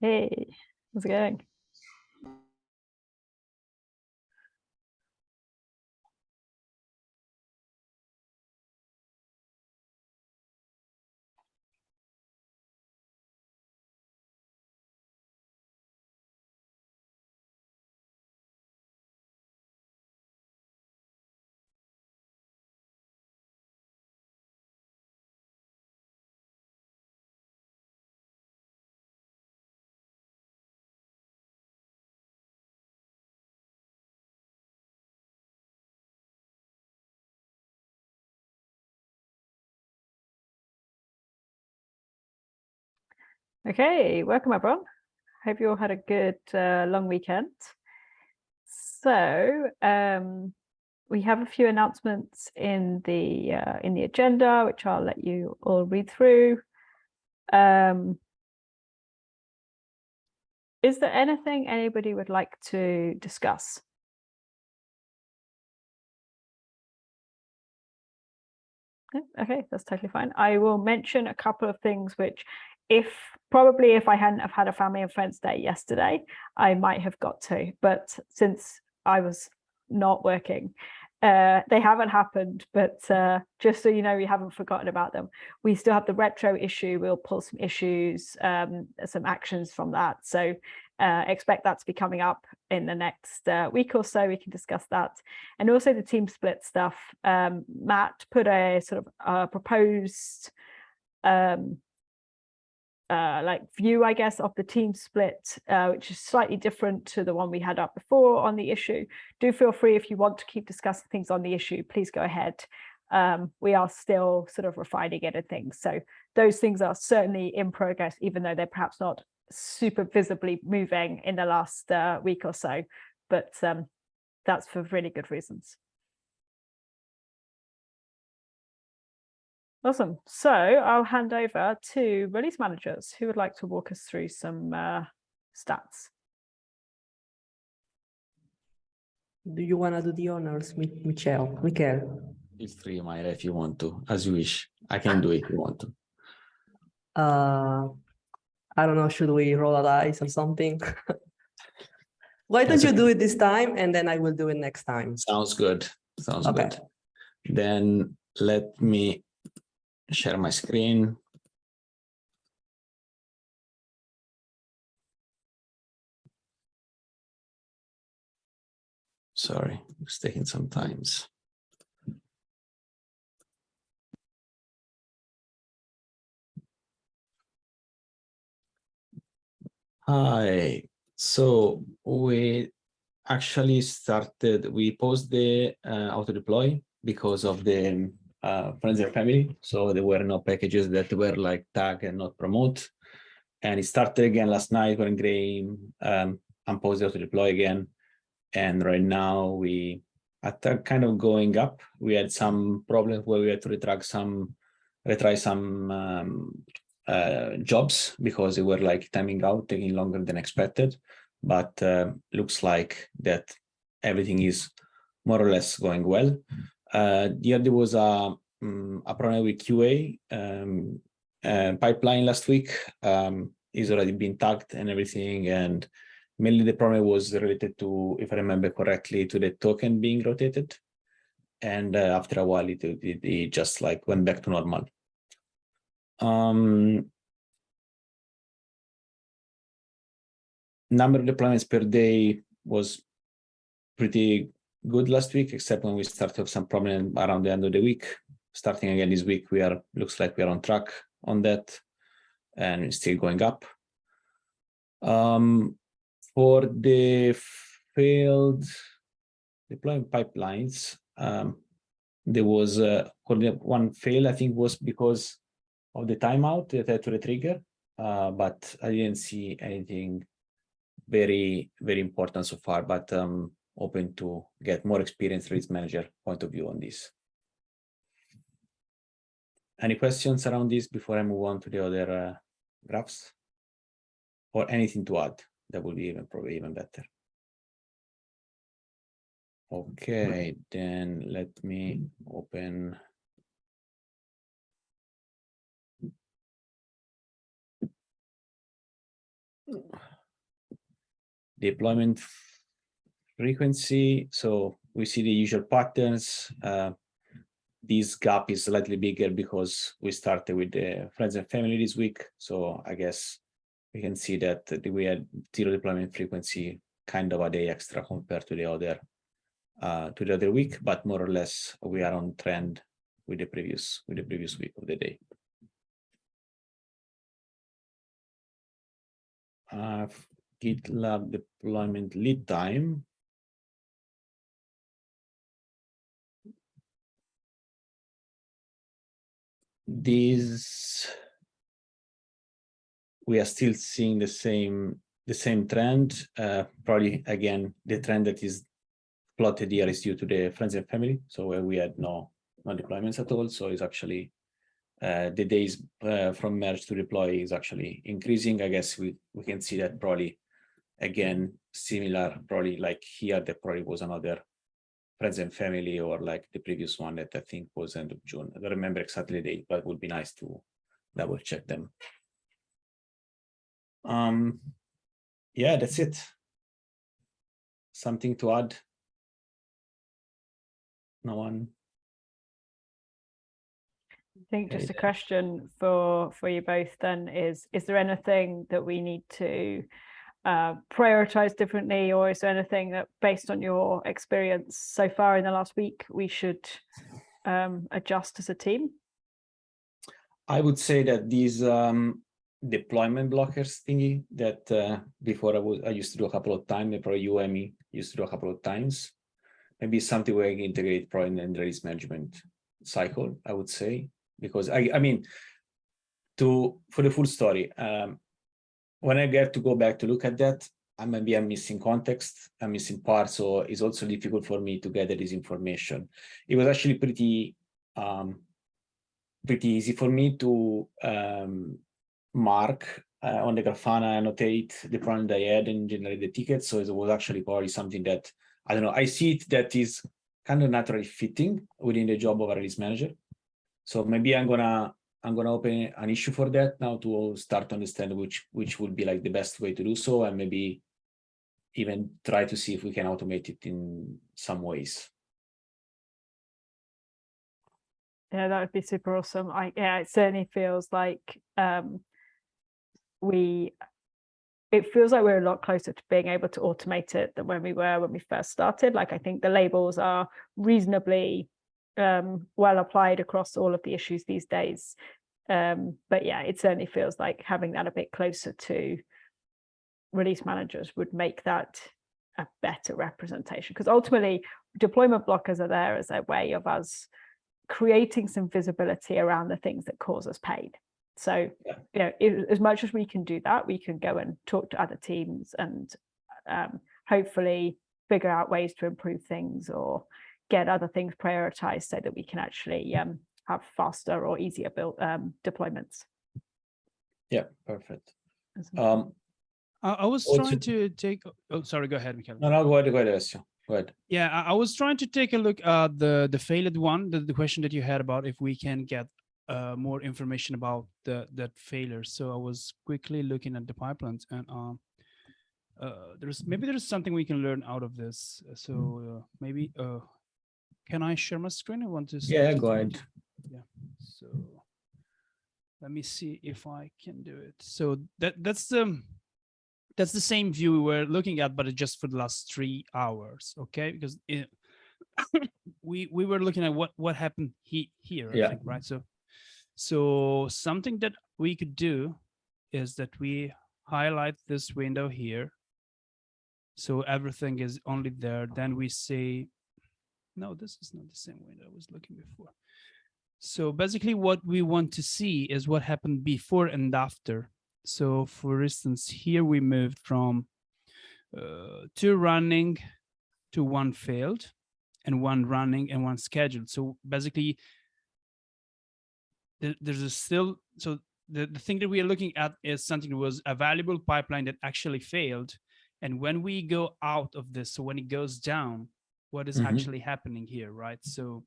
Hey, how's it going? Okay, welcome everyone. Hope you all had a good long weekend. So we have a few announcements in the agenda, which I'll let you all read through. Is there anything anybody would like to discuss? Okay, that's totally fine. I will mention a couple of things which probably if I hadn't have had a family and friends day yesterday, I might have got to, but since I was not working, they haven't happened, but just so you know, we haven't forgotten about them. We still have the retro issue. We'll pull some issues, some actions from that. So expect that to be coming up in the next week or so. We can discuss that. And also the team split stuff. Matt put a sort of proposed like view, I guess, of the team split, which is slightly different to the one we had up before on the issue. Do feel free, if you want to keep discussing things on the issue, please go ahead. We are still sort of refining it and things. So those things are certainly in progress, even though they're perhaps not super visibly moving in the last week or so, but that's for really good reasons. Awesome. So I'll hand over to release managers who would like to walk us through some stats. Do you want to do the honors, Michael? It's free, Mayra, if you want to, as you wish. I can do it if you want to. I don't know, should we roll a dice or something? Why don't you do it this time and then I will do it next time? Sounds good. Sounds good. Then let me share my screen. Sorry, it's taking some time. Hi. So we actually we paused the auto deploy because of the friends and family. So there were no packages that were like tag and not promote. And it started again last night when Gray unpaused the auto deploy again. And right now we are kind of going up. We had some problems where we had to retry some jobs because they were like timing out, taking longer than expected. But looks like that everything is more or less going well. Yeah, there was a problem with QA pipeline last week. Is already been tagged and everything, and mainly the problem was related to, if I remember correctly, to the token being rotated. And after a while, it just like went back to normal. Number of deployments per day was pretty good last week, except when we started to have some problem around the end of the week. Starting again this week, looks like we are on track on that, and it's still going up. For the failed deployment pipelines, there was one fail, I think was because of the timeout that had to retrigger, but I didn't see anything very, very important so far, but open to get more experienced release manager point of view on this. Any questions around this before I move on to the other graphs? Or anything to add? That would be probably even better. Okay, then let me open. deployment frequency. So we see the usual patterns. This gap is slightly bigger because we started with the friends and family this week. So I guess we can see that we had 0 deployment frequency, kind of a day extra compared to the other week, but more or less we are on trend with the previous week of the day. GitLab deployment lead time. This, we are still seeing the same trend. Probably again, the trend that is plotted here is due to the friends and family. So where we had no deployments at all. So it's actually the days from merge to deploy is actually increasing. I guess we can see that probably again similar, probably like here there probably was another friends and family, or like the previous one that I think was end of June. I don't remember exactly the date, but it would be nice to double check them. Yeah, that's it. Something to add? No one? I think just a question for you both then is there anything that we need to prioritize differently, or is there anything that, based on your experience so far in the last week, we should adjust as a team? I would say that these deployment blockers thingy that before I used to do a couple of times, probably EMEA used to do a couple of times. Maybe something where I can integrate probably in the release management cycle, I would say, because I mean, for the full story, when I get to go back to look at that, I'm missing context, I'm missing parts, so it's also difficult for me to gather this information. It was actually pretty easy for me to mark on the Grafana, annotate the problem that I had and generate the tickets. So it was actually probably something that, I don't know, I see it that is kind of naturally fitting within the job of a release manager. So maybe I'm gonna open an issue for that now to start to understand which would be like the best way to do so, and maybe even try to see if we can automate it in some ways. Yeah, that would be super awesome. Yeah, it certainly feels like it feels like we're a lot closer to being able to automate it than when we first started. Like, I think the labels are reasonably well applied across all of the issues these days. But yeah, it certainly feels like having that a bit closer to release managers would make that a better representation, because ultimately deployment blockers are there as a way of us creating some visibility around the things that cause us pain. So, you know, as much as we can do that, we can go and talk to other teams and hopefully figure out ways to improve things or get other things prioritized so that we can actually have faster or easier build deployments. Yeah, perfect. I was trying to take. Oh, sorry. Go ahead, Michael. No, go ahead, Alessio. Go ahead. Yeah, I was trying to take a look at the failed one, the question that you had about if we can get more information about that failure. So I was quickly looking at the pipelines, and there's something we can learn out of this. So maybe can I share my screen? I want to. Yeah, go ahead. Yeah. So let me see if I can do it. So that's the same view we were looking at, but just for the last 3 hours, okay? Because we were looking at what happened here, I think, right? So something that we could do is that we highlight this window here, so everything is only there. Then we say, no, this is not the same window I was looking before. So basically what we want to see is what happened before and after. So for instance, here we moved from 2 running to 1 failed, and 1 running and 1 scheduled. So basically there's still, so the thing that we are looking at is something that was a valuable pipeline that actually failed. And when we go out of this, so when it goes down, what is actually happening here, right? So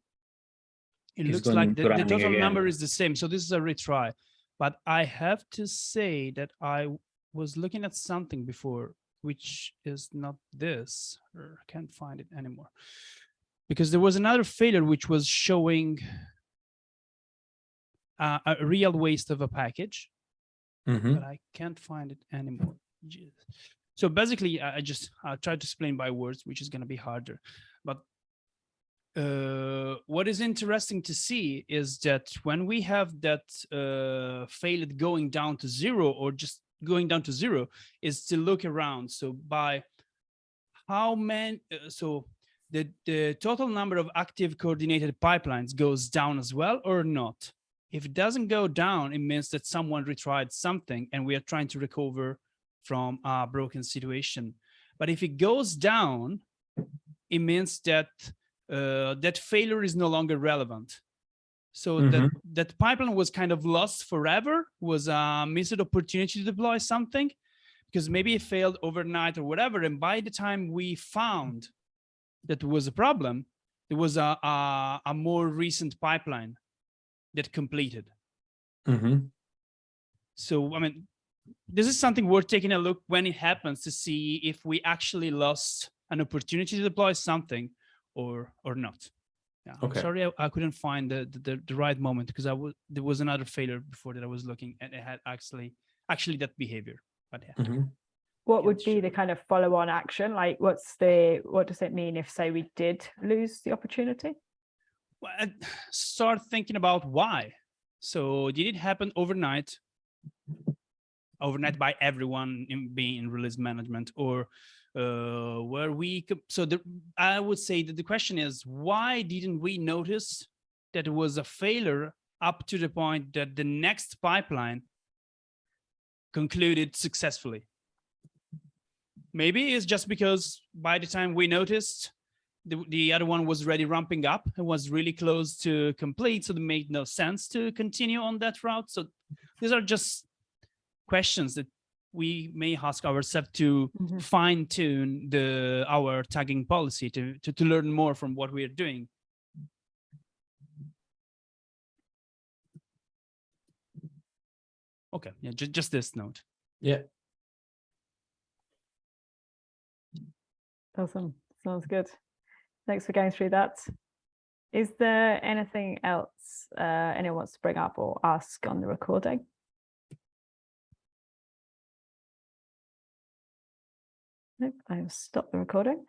it looks like the total number is the same. So this is a retry. But I have to say that I was looking at something before which is not this, or I can't find it anymore. Because there was another failure which was showing a real waste of a package, Mhm. but I can't find it anymore. Jeez. So basically, I'll try to explain by words, which is going to be harder. But what is interesting to see is that when we have that failure going down to zero, or just going down to zero, is to look around. So by how many, so the total number of active coordinated pipelines goes down as well or not. If it doesn't go down, it means that someone retried something and we are trying to recover from a broken situation. But if it goes down, it means that that failure is no longer relevant. So that pipeline was kind of lost forever, was a missed opportunity to deploy something, because maybe it failed overnight or whatever. And by the time we found that there was a problem, there was a more recent pipeline that completed. So, I mean, this is something worth taking a look when it happens to see if we actually lost an opportunity to deploy something or not. Yeah, Okay. sorry, I couldn't find the right moment, because there was another failure before that I was looking, and it had actually that behavior. But yeah. What would be the kind of follow-on action? Like, what does it mean if, say, we did lose the opportunity? Well, start thinking about why. So did it happen overnight by everyone being in release management, or were we? So I would say that the question is, why didn't we notice that it was a failure up to the point that the next pipeline concluded successfully? Maybe it's just because by the time we noticed, the other one was already ramping up and was really close to complete, so it made no sense to continue on that route. So these are just questions that we may ask ourselves to fine tune our tagging policy to learn more from what we are doing. Okay, yeah, just this note. Yeah. Awesome, sounds good. Thanks for going through that. Is there anything else anyone wants to bring up or ask on the recording? Nope, I've stopped the recording.